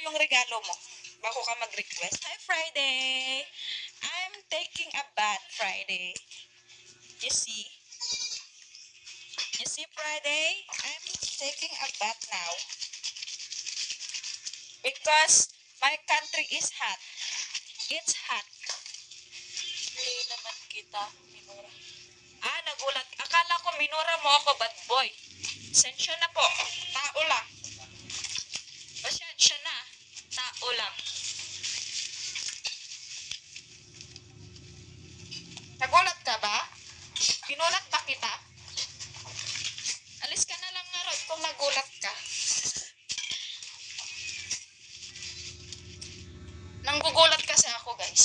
yung regalo mo bago ka mag-request. Hi, Friday! I'm taking a bath, Friday. You see? You see, Friday? I'm taking a bath now. Because my country is hot. It's hot. Hindi naman kita, minura. Nagulat. Akala ko minura mo ako, bad boy. Sensya na po. Tao lang. Pasensya na. Tao lang. Nagulat ka ba? Pinulat ba kita? Alis ka na lang nga ron kung nagulat ka. Nanggugulat kasi ako, guys.